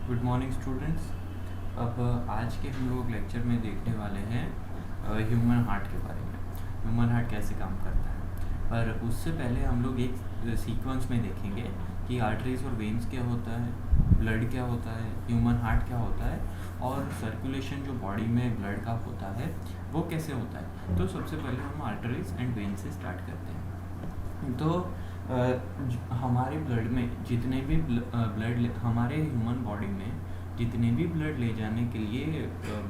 Good morning students. अब आज के हम लोग लेक्चर में देखने वाले हैं ह्यूमन हार्ट के बारे में। ह्यूमन हार्ट कैसे काम करता है। पर उससे पहले हम लोग एक सीक्वेंस में देखेंगे कि आर्टरीज और वेन्स क्या होता है, ब्लड क्या होता है, ह्यूमन हार्ट क्या होता है और सर्कुलेशन जो बॉडी में ब्लड का होता है वो कैसे होता है। तो सबसे पहले हम आर्टरीज एंड वेन्स से स्टार्ट करते हैं। तो हमारे ब्लड में जितने भी ब्लड हमारे ह्यूमन बॉडी में जितने भी ब्लड ले जाने के लिए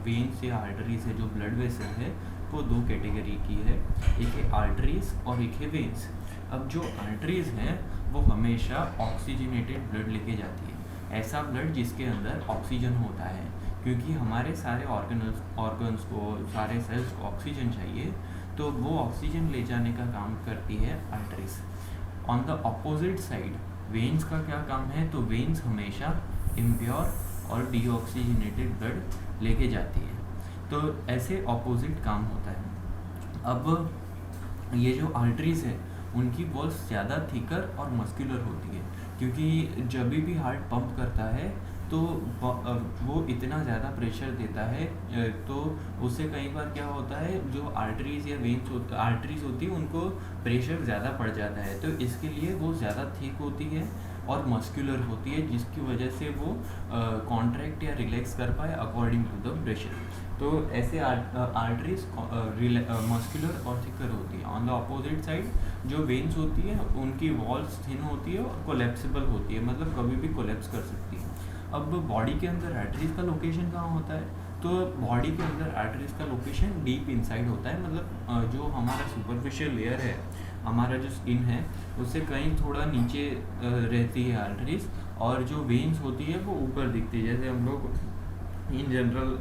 वेन्स या आर्टरीज है, जो ब्लड वेसल है वो दो कैटेगरी की है। एक है आर्टरीज और एक है वेन्स। अब जो आर्टरीज है वो हमेशा ऑक्सीजनेटेड ब्लड लेके जाती है, ऐसा ब्लड जिसके अंदर ऑक्सीजन होता है, क्योंकि हमारे सारे ऑर्गन्स को, सारे सेल्स को ऑक्सीजन चाहिए, तो वो ऑक्सीजन ले जाने का काम करती है arteries. On the opposite side veins का क्या काम है, तो वेन्स हमेशा इम्प्योर और डीऑक्सीजनेटेड ब्लड लेके जाती है। तो ऐसे ऑपोजिट काम होता है। अब ये जो आर्टरीज है उनकी वॉल्स ज़्यादा थिकर और मस्कुलर होती है, क्योंकि जब भी हार्ट पंप करता है तो वो इतना ज़्यादा प्रेशर देता है, तो उससे कई बार क्या होता है, जो आर्टरीज या वेन्स आर्टरीज होती है उनको प्रेशर ज़्यादा पड़ जाता है, तो इसके लिए वो ज़्यादा थिक होती है और मस्कुलर होती है, जिसकी वजह से वो कॉन्ट्रैक्ट या रिलैक्स कर पाए अकॉर्डिंग टू द प्रेशर। तो ऐसे आर्टरीज मस्कुलर और थिकर होती है। ऑन द अपोजिट साइड जो वेन्स होती है उनकी वॉल्स थिन होती है और कोलेप्सिबल होती है, मतलब कभी भी कोलेप्स कर सकती है। अब बॉडी के अंदर आर्टरीज का लोकेशन कहाँ होता है, तो बॉडी के अंदर आर्टरीज का लोकेशन डीप इनसाइड होता है, मतलब जो हमारा सुपरफिशियल लेयर है, हमारा जो स्किन है उससे कहीं थोड़ा नीचे रहती है आर्टरीज, और जो वेन्स होती है वो ऊपर दिखती है। जैसे हम लोग इन जनरल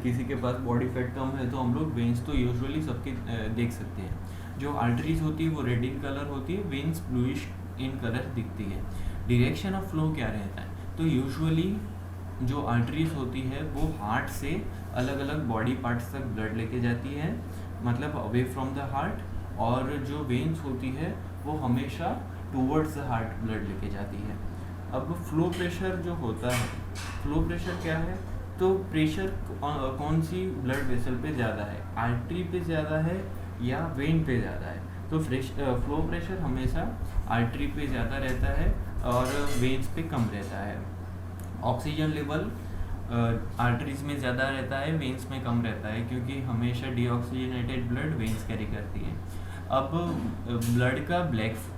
किसी के पास बॉडी फैट कम है तो हम लोग वेन्स तो यूजुअली सबके देख सकते हैं। जो आर्टरीज होती है वो रेड इन कलर होती है, वेन्स ब्लूइश इन कलर दिखती है। डायरेक्शन ऑफ फ्लो क्या रहता है, तो यूजुअली जो आर्टरीज होती है वो हार्ट से अलग अलग बॉडी पार्ट्स तक ब्लड लेके जाती है, मतलब अवे फ्रॉम द हार्ट, और जो वेन्स होती है वो हमेशा टूवर्ड्स द हार्ट ब्लड लेके जाती है। अब फ्लो प्रेशर जो होता है, फ्लो प्रेशर क्या है, तो प्रेशर कौन सी ब्लड वेसल पे ज़्यादा है, आर्टरी पे ज़्यादा है या वेन पे ज़्यादा है, तो फ्लो प्रेशर हमेशा आर्टरी पे ज़्यादा रहता है और वेन्स पे कम रहता है। ऑक्सीजन लेवल आर्टरीज में ज़्यादा रहता है, वेन्स में कम रहता है, क्योंकि हमेशा डीऑक्सीजनेटेड ब्लड वेन्स कैरी करती है। अब ब्लड का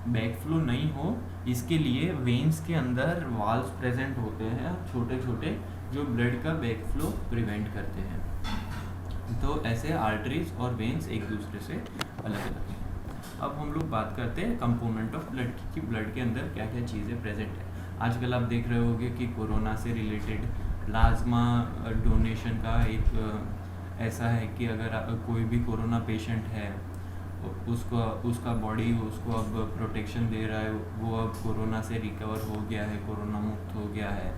बैक फ्लो नहीं हो, इसके लिए वेन्स के अंदर वाल्व्स प्रेजेंट होते हैं छोटे छोटे, जो ब्लड का बैक फ्लो प्रिवेंट करते हैं। तो ऐसे आर्टरीज और वेन्स एक दूसरे से अलग अलग हैं। अब हम लोग बात करते हैं कंपोनेंट ऑफ ब्लड की, ब्लड के अंदर क्या क्या चीज़ें प्रेजेंट है। आजकल आप देख रहे होंगे कि कोरोना से रिलेटेड प्लाज्मा डोनेशन का एक ऐसा है कि अगर कोई भी कोरोना पेशेंट है, उसका बॉडी उसको अब प्रोटेक्शन दे रहा है, वो अब कोरोना से रिकवर हो गया है, कोरोना मुक्त हो गया है,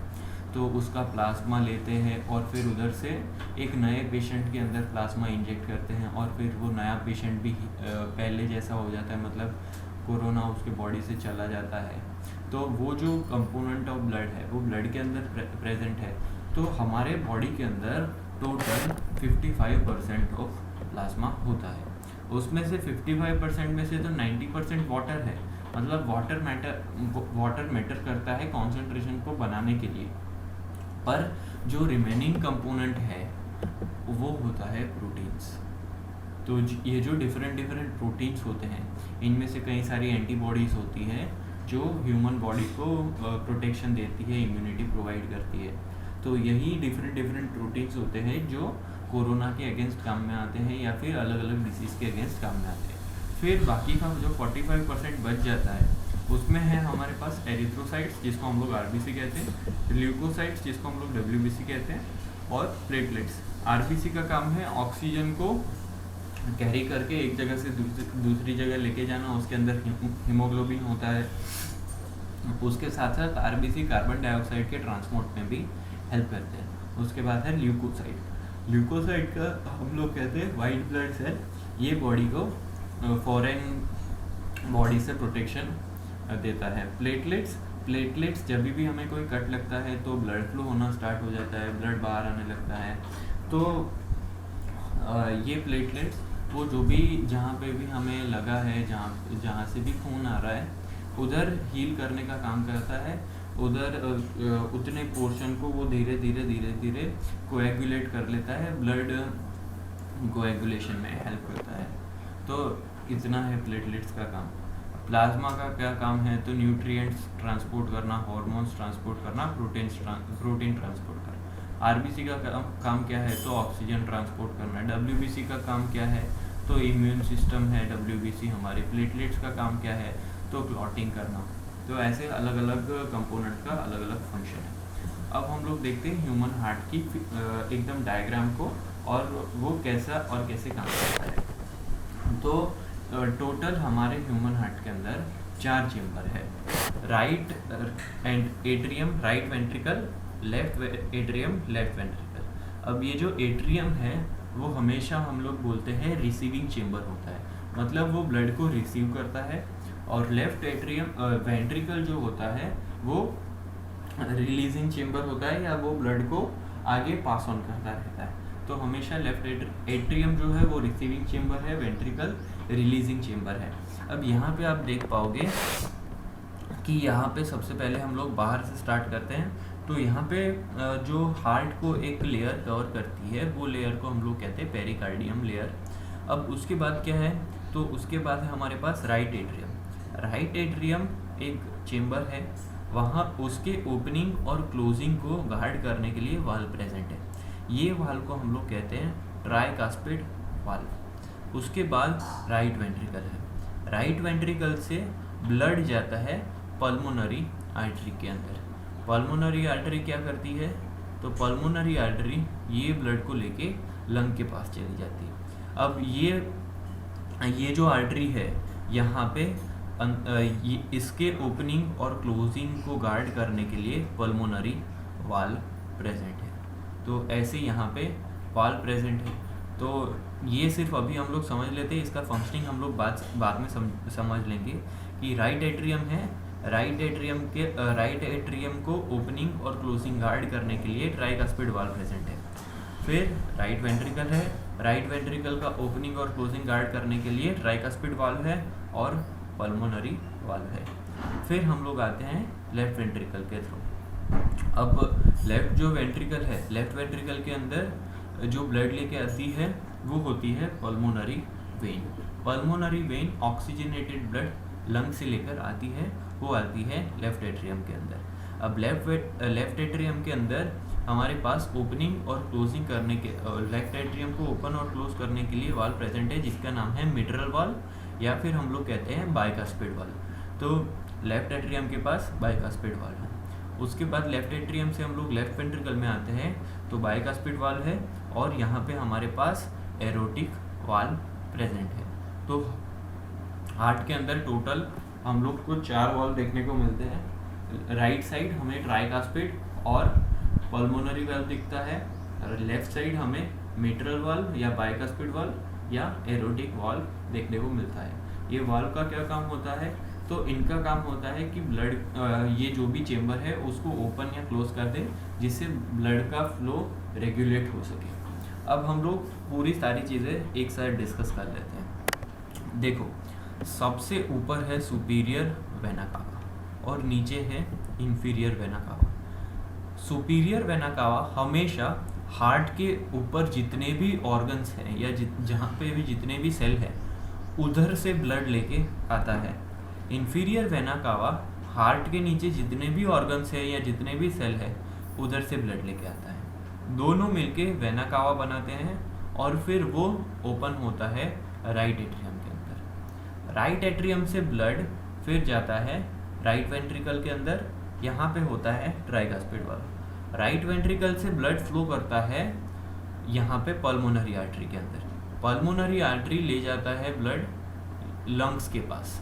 तो उसका प्लाज्मा लेते हैं और फिर उधर से एक नए पेशेंट के अंदर प्लाज्मा इंजेक्ट करते हैं, और फिर वो नया पेशेंट भी पहले जैसा हो जाता है, मतलब कोरोना उसके बॉडी से चला जाता है। तो वो जो कंपोनेंट ऑफ ब्लड है वो ब्लड के अंदर प्रेजेंट है। तो हमारे बॉडी के अंदर टोटल 55% ऑफ प्लाज्मा होता है, उसमें से 55% में से तो 90% वाटर है, मतलब वाटर मैटर करता है कॉन्सेंट्रेशन को बनाने के लिए, पर जो रिमेनिंग कंपोनेंट है वो होता है प्रोटीन्स। तो ये जो डिफरेंट प्रोटीन्स होते हैं, इनमें से कई सारी एंटीबॉडीज़ होती हैं जो ह्यूमन बॉडी को प्रोटेक्शन देती है, इम्यूनिटी प्रोवाइड करती है। तो यही डिफरेंट प्रोटीन्स होते हैं जो कोरोना के अगेंस्ट काम में आते हैं या फिर अलग अलग डिसीज़ के अगेंस्ट काम में आते हैं। फिर बाकी का जो 45% बच जाता है उसमें है हमारे पास एरिथ्रोसाइट्स, जिसको हम लोग आरबीसी कहते हैं, ल्यूकोसाइट्स जिसको हम लोग डब्ल्यूबीसी कहते हैं, और प्लेटलेट्स। आरबीसी का काम है ऑक्सीजन को कैरी करके एक जगह से दूसरी जगह लेके जाना, उसके अंदर हीमोग्लोबिन होता है, उसके साथ साथ आरबीसी कार्बन डाइऑक्साइड के ट्रांसपोर्ट में भी हेल्प करते हैं। उसके बाद है ल्यूकोसाइड का हम लोग कहते हैं वाइट ब्लड सेल, ये बॉडी को फॉरेन बॉडी से प्रोटेक्शन देता है। प्लेटलेट्स प्लेटलेट्स जब भी हमें कोई कट लगता है तो ब्लड फ्लो होना स्टार्ट हो जाता है, ब्लड बाहर आने लगता है। तो ये प्लेटलेट्स वो जो भी जहाँ पे भी हमें लगा है, जहाँ से भी खून आ रहा है उधर हील करने का काम करता है, उधर उतने पोर्शन को वो धीरे धीरे कोएगुलेट कर लेता है, ब्लड कोएगुलेशन में हेल्प करता है। तो इतना है प्लेटलेट्स का काम। प्लाज्मा का क्या काम है? तो न्यूट्रिएंट्स ट्रांसपोर्ट करना, हार्मोन्स ट्रांसपोर्ट करना, प्रोटीन ट्रांसपोर्ट करना। आरबीसी का काम क्या है? तो ऑक्सीजन ट्रांसपोर्ट करना। डब्ल्यूबीसी का काम क्या है? तो इम्यून सिस्टम है डब्ल्यूबीसी हमारे। प्लेटलेट्स का काम क्या है? तो क्लॉटिंग करना। तो ऐसे अलग अलग कंपोनेंट का अलग अलग फंक्शन है। अब हम लोग देखते हैं ह्यूमन हार्ट की एकदम डायग्राम को, और वो कैसे काम करता है। तो टोटल हमारे ह्यूमन हार्ट के अंदर 4 चेम्बर है। Right atrium, right ventricle, left atrium, left ventricle. अब ये जो एट्रियम है वो हमेशा हम लोग बोलते हैं रिसीविंग चेम्बर होता है, मतलब वो ब्लड को रिसीव करता है। और लेफ्ट एट्रियम वेंट्रिकल जो होता है वो रिलीजिंग चेम्बर होता है, या वो ब्लड को आगे पास ऑन करता रहता है। तो हमेशा लेफ्ट एट्रियम जो है वो रिसीविंग चेम्बर है, वेंट्रिकल रिलीजिंग चेम्बर है। अब यहाँ पे आप देख पाओगे कि यहाँ पे सबसे पहले हम लोग बाहर से स्टार्ट करते हैं। तो यहाँ पे जो हार्ट को एक लेयर कवर करती है वो लेयर को हम लोग कहते हैं पेरिकार्डियम लेयर। अब उसके बाद क्या है? तो उसके बाद है हमारे पास राइट एट्रियम। राइट एट्रियम एक चेम्बर है, वहाँ उसके ओपनिंग और क्लोजिंग को गार्ड करने के लिए वाल्व प्रेजेंट है। ये वाल्व को हम लोग कहते हैं ट्राइकास्पिड वाल्व। उसके बाद राइट वेंट्रिकल है। राइट वेंट्रिकल से ब्लड जाता है पल्मोनरी आर्टरी के अंदर। पल्मोनरी आर्टरी क्या करती है? तो पल्मोनरी आर्टरी ये ब्लड को लेके लंग के पास चली जाती है। अब ये जो आर्टरी है यहाँ पे इसके ओपनिंग और क्लोजिंग को गार्ड करने के लिए पल्मोनरी वाल्व प्रेजेंट है। तो ऐसे यहाँ पे वाल्व प्रेजेंट है। तो ये सिर्फ अभी हम लोग समझ लेते हैं, इसका फंक्शनिंग हम लोग बाद में समझ लेंगे कि राइट एट्रियम है। राइट एट्रियम को ओपनिंग और क्लोजिंग गार्ड करने के लिए ट्राइकास्पिड वाल्व प्रेजेंट है। फिर राइट वेंट्रिकल है। राइट वेंट्रिकल का ओपनिंग और क्लोजिंग गार्ड करने के लिए ट्राइकास्पिड वाल्व है और पल्मोनरी वाल्व है। फिर हम लोग आते हैं लेफ्ट वेंट्रिकल के थ्रू। अब लेफ्ट जो वेंट्रिकल है, लेफ्ट वेंट्रिकल के अंदर जो ब्लड लेके आती है वो होती है pulmonary vein. Pulmonary vein oxygenated blood lung से लेकर आती है, वो आती है लेफ्ट एट्रियम के अंदर। अब लेफ्ट एट्रियम के अंदर हमारे पास ओपनिंग और क्लोजिंग करने के लेफ्ट एट्रियम को ओपन और क्लोज करने के लिए वाल्व प्रेजेंट है, जिसका नाम है मिट्रल वाल्व, या फिर हम लोग कहते हैं बाइकास्पिड वाल्व। तो लेफ्ट एट्रियम के पास बाइकास्पिड वाल्व है। उसके बाद लेफ्ट एट्रियम से हम लोग लेफ्ट वेंट्रिकल में आते हैं, तो बाइकास्पिड वाल्व है, और यहाँ पे हमारे पास एरोटिक वाल्व प्रेजेंट है। तो हार्ट के अंदर टोटल हम लोग को 4 वाल्व देखने को मिलते हैं। राइट साइड हमें ट्राइकास्पिड और पल्मोनरी वाल्व दिखता है, और लेफ्ट साइड हमें मिट्रल वाल्व या बाइकास्पिड वाल्व या एरोटिक वाल्व देखने को मिलता है। ये वाल्व का क्या काम होता है? तो इनका काम होता है कि ब्लड ये जो भी चेम्बर है उसको ओपन या क्लोज कर दे, जिससे ब्लड का फ्लो रेगुलेट हो सके। अब हम लोग पूरी सारी चीज़ें एक साथ डिस्कस कर लेते हैं। देखो, सबसे ऊपर है सुपीरियर वेना कावा और नीचे है inferior vena cava. Superior vena cava हमेशा हार्ट के ऊपर जितने भी ऑर्गन्स हैं या जहाँ पे भी जितने भी सेल हैं उधर से ब्लड लेके आता है। इंफीरियर वेना कावा हार्ट के नीचे जितने भी ऑर्गन्स है या जितने भी सेल है उधर से ब्लड लेके आता है। दोनों मिलके वेना कावा बनाते हैं और फिर वो ओपन होता है राइट एट्रियम के अंदर। राइट एट्रियम से ब्लड फिर जाता है राइट वेंट्रिकल के अंदर, यहाँ पे होता है ट्राइकास्पिड वाल्व। राइट वेंट्रिकल से ब्लड फ्लो करता है यहाँ पे पल्मोनरी आर्टरी के अंदर। पल्मोनरी आर्टरी ले जाता है ब्लड लंग्स के पास।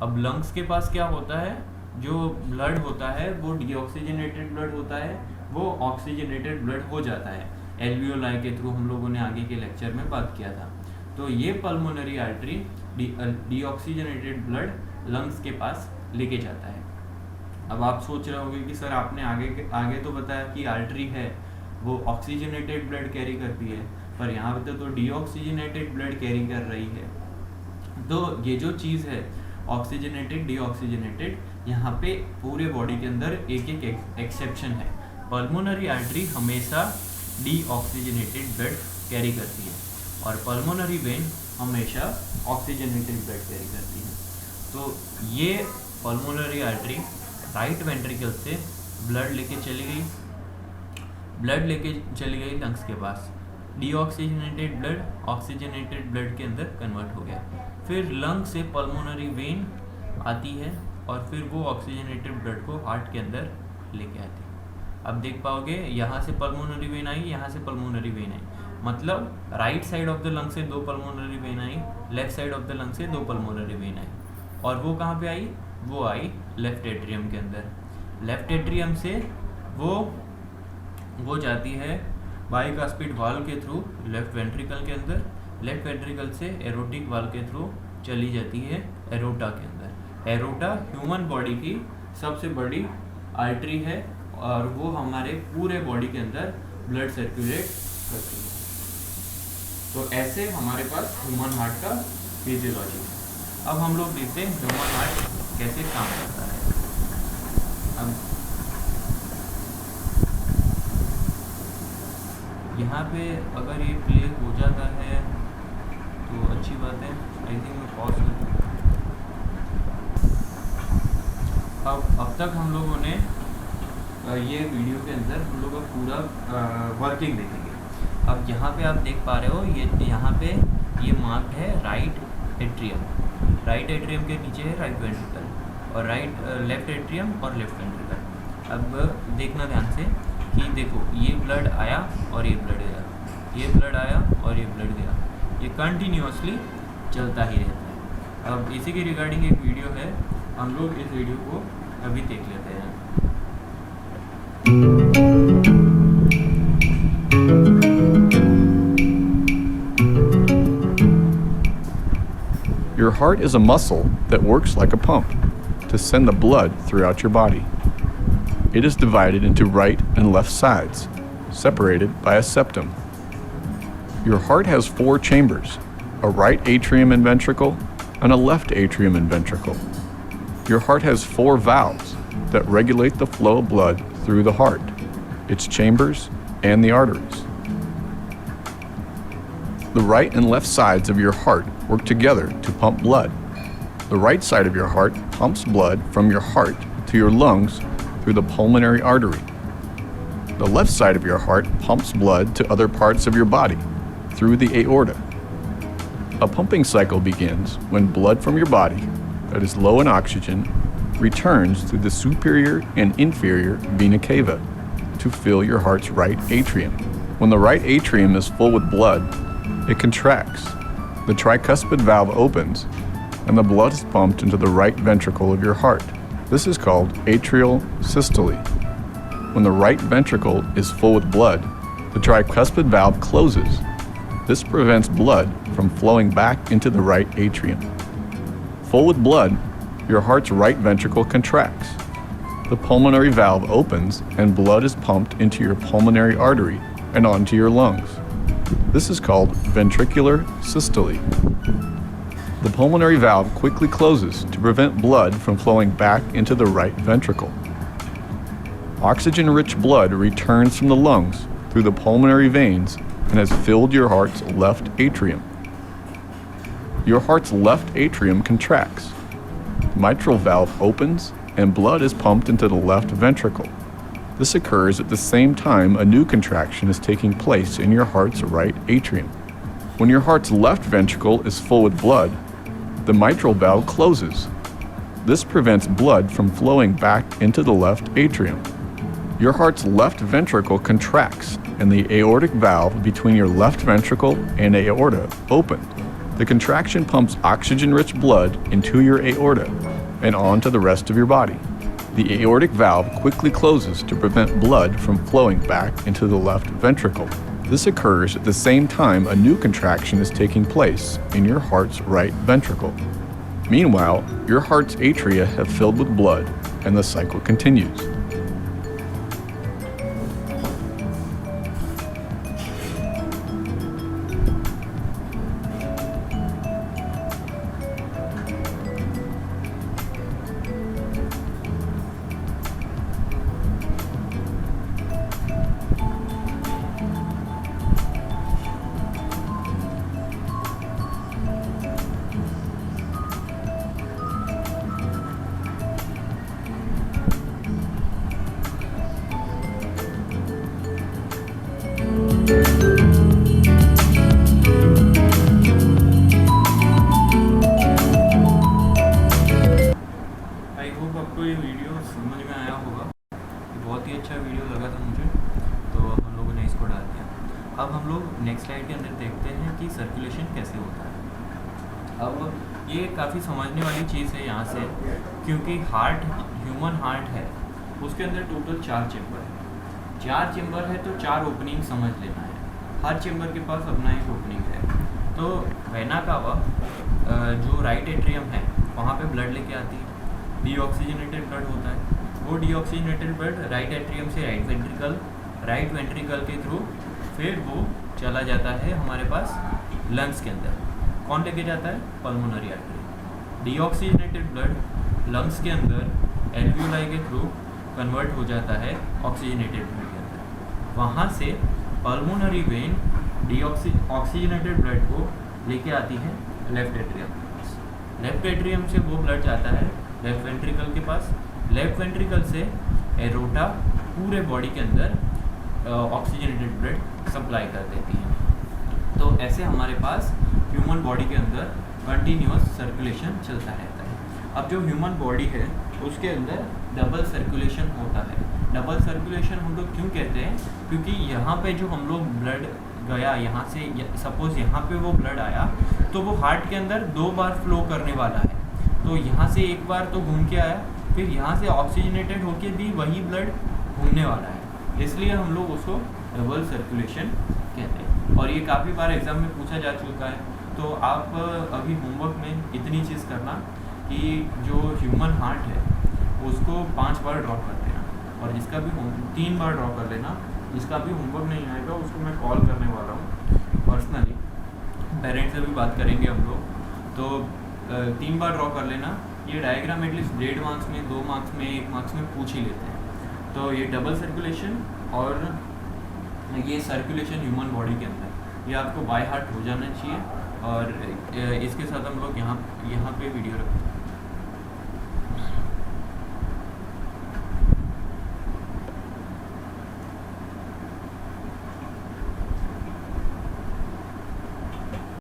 अब लंग्स के पास क्या होता है? जो ब्लड होता है वो डीऑक्सीजनेटेड ब्लड होता है, वो ऑक्सीजनेटेड ब्लड हो जाता है। एल्वियोलाई के थ्रू हम लोगों ने आगे के लेक्चर में बात किया था। तो ये pulmonary artery deoxygenated blood lungs के पास लेके जाता है। अब आप सोच रहे होंगे कि सर आपने आगे तो बताया कि आर्टरी है वो ऑक्सीजनेटेड ब्लड कैरी करती है, पर यहाँ पे तो डीऑक्सीजनेटेड ब्लड कैरी कर रही है। तो ये जो चीज़ है ऑक्सीजनेटेड डीऑक्सीजनेटेड, यहाँ पे पूरे बॉडी के अंदर एक एक्सेप्शन है। पल्मोनरी आर्टरी हमेशा डीऑक्सीजनेटेड ब्लड कैरी करती है और पल्मोनरी वेन हमेशा ऑक्सीजनेटेड ब्लड कैरी करती है। तो ये पल्मोनरी आर्टरी राइट वेंट्रिकल से ब्लड लेके चली गई लंग्स के पास, डीऑक्सीजनेटेड ब्लड ऑक्सीजनेटेड ब्लड के अंदर कन्वर्ट हो गया, फिर लंग से पल्मोनरी वेन आती है और फिर वो ऑक्सीजनेटेड ब्लड को हार्ट के अंदर लेके आती है। अब देख पाओगे यहाँ से पल्मोनरी वेन आई, यहाँ से पल्मोनरी वेन आई, मतलब right side of the lung से 2 pulmonary when I, left side of the lung से 2 पल्मोनरी वेन आई, और वो कहाँ पे आई? वो आई लेफ्ट एट्रियम के अंदर। लेफ्ट एट्रियम से वो जाती है बाइकास्पिड वाल्व के थ्रू लेफ्ट वेंट्रिकल के अंदर, लेफ्ट वेंट्रिकल से एरोटिक वाल्व के थ्रू चली जाती है एरोटा के अंदर। एरोटा ह्यूमन बॉडी की सबसे बड़ी आर्टरी है और वो हमारे पूरे बॉडी के अंदर ब्लड सर्कुलेट करती है। तो ऐसे हमारे पास ह्यूमन हार्ट का फिजियोलॉजी है। अब हम लोग देखते हैं ह्यूमन हार्ट कैसे काम करता है। अब यहाँ पे अगर ये प्ले हो जाता है तो अच्छी बात है। आई थिंक मैं पॉज कर दूँ। अब तक हम लोगों ने ये वीडियो के अंदर हम लोग पूरा वर्किंग देखेंगे। अब यहाँ पे आप देख पा रहे हो ये यहाँ पे ये मार्क्ड है राइट एट्रियम। राइट एट्रियम के नीचे है राइट वेंट्रिकल और लेफ्ट एट्रियम और लेफ्ट वेंट्रिकल। अब देखना ध्यान से कि देखो ये ब्लड आया और ये ब्लड गया, ये ब्लड आया और ये ब्लड गया, ये कंटिन्यूअसली चलता ही रहता है। अब इसी के रिगार्डिंग एक वीडियो है, हम लोग इस वीडियो को अभी देख लेते हैं। Your heart is a muscle that works like a pump to send the blood throughout your body. It is divided into right and left sides, separated by a septum. Your heart has 4 chambers, a right atrium and ventricle, and a left atrium and ventricle. Your heart has 4 valves that regulate the flow of blood through the heart, its chambers, and the arteries. The right and left sides of your heart work together to pump blood. The right side of your heart pumps blood from your heart to your lungs through the pulmonary artery. The left side of your heart pumps blood to other parts of your body through the aorta. A pumping cycle begins when blood from your body that is low in oxygen returns through the superior and inferior vena cava to fill your heart's right atrium. When the right atrium is full with blood, it contracts. The tricuspid valve opens and the blood is pumped into the right ventricle of your heart. This is called atrial systole. When the right ventricle is full with blood, the tricuspid valve closes. This prevents blood from flowing back into the right atrium. Full with blood, your heart's right ventricle contracts. The pulmonary valve opens and blood is pumped into your pulmonary artery and onto your lungs. This is called ventricular systole. The pulmonary valve quickly closes to prevent blood from flowing back into the right ventricle. Oxygen-rich blood returns from the lungs through the pulmonary veins and has filled your heart's left atrium. Your heart's left atrium contracts. The mitral valve opens and blood is pumped into the left ventricle. This occurs at the same time a new contraction is taking place in your heart's right atrium. When your heart's left ventricle is full with blood, the mitral valve closes. This prevents blood from flowing back into the left atrium. Your heart's left ventricle contracts and the aortic valve between your left ventricle and aorta open. The contraction pumps oxygen-rich blood into your aorta and on to the rest of your body. The aortic valve quickly closes to prevent blood from flowing back into the left ventricle. This occurs at the same time a new contraction is taking place in your heart's right ventricle. Meanwhile, your heart's atria have filled with blood, and the cycle continues. I hope आपको ये video समझ में आया होगा। बहुत ही अच्छा video लगा था मुझे, तो हम लोगों ने इसको डाल दिया। अब हम लोग नेक्स्ट स्लाइड के अंदर देखते हैं कि सर्कुलेशन कैसे होता है। अब ये काफ़ी समझने वाली चीज़ है यहाँ से, क्योंकि हार्ट, ह्यूमन हार्ट है, उसके अंदर टोटल 4 चेम्बर है। 4 चेम्बर है तो 4 ओपनिंग समझ लेना है। हर चेम्बर के पास अपना एक ओपनिंग है। तो वेना कावा जो राइट एट्रियम है वहाँ पे ब्लड लेके आती है, डीऑक्सीजनेटेड ब्लड होता है। वो डीऑक्सीजनेटेड ब्लड राइट एट्रियम से राइट वेंट्रिकल के थ्रू फिर वो चला जाता है हमारे पास लंग्स के अंदर। कौन लेके जाता है? Pulmonary artery. Deoxygenated blood lungs के अंदर एल्वियोलाई के थ्रू कन्वर्ट हो जाता है ऑक्सीजनेटेड ब्लड के अंदर। वहाँ से पल्मोनरी वेन ऑक्सीजनेटेड ब्लड को लेके आती है लेफ्ट एट्रियम। लेफ्ट एट्रियम से वो ब्लड जाता है लेफ्ट वेंट्रिकल के पास। लेफ्ट वेंट्रिकल से एरोटा पूरे बॉडी के अंदर ऑक्सीजनेटेड ब्लड सप्लाई कर देती है। तो ऐसे हमारे पास ह्यूमन बॉडी के अंदर कंटिन्यूअस सर्कुलेशन चलता रहता है। अब जो ह्यूमन बॉडी है उसके अंदर डबल सर्कुलेशन होता है। डबल सर्कुलेशन हम लोग क्यों कहते हैं? क्योंकि यहाँ पे जो हम लोग ब्लड गया, यहाँ से सपोज़ यहाँ पे वो ब्लड आया तो वो हार्ट के अंदर 2 बार फ्लो करने वाला है। तो यहाँ से एक बार तो घूम के आया, फिर यहाँ से ऑक्सीजनेटेड होके भी वही ब्लड घूमने वाला है, इसलिए हम लोग उसको डबल सर्कुलेशन कहते हैं। और ये काफ़ी बार एग्ज़ाम में पूछा जा चुका है। तो आप अभी होमवर्क में इतनी चीज़ करना कि जो ह्यूमन हार्ट है उसको 5 बार ड्रॉ कर देना, और जिसका भी 3 बार ड्रॉ कर लेना। जिसका भी होमवर्क नहीं आएगा उसको मैं कॉल करने वाला हूँ पर्सनली, पेरेंट्स से भी बात करेंगे हम लोग। तो 3 बार ड्रॉ कर लेना। ये डायग्राम एटलीस्ट 1.5 मार्क्स में, 2 मार्क्स में, 1 मार्क्स में पूछ ही लेते हैं। तो ये डबल सर्कुलेशन और ये सर्कुलेशन ह्यूमन बॉडी के अंदर, ये आपको बाय हार्ट हो जाना चाहिए। और इसके साथ हम लोग यहाँ पे वीडियो रखते हैं।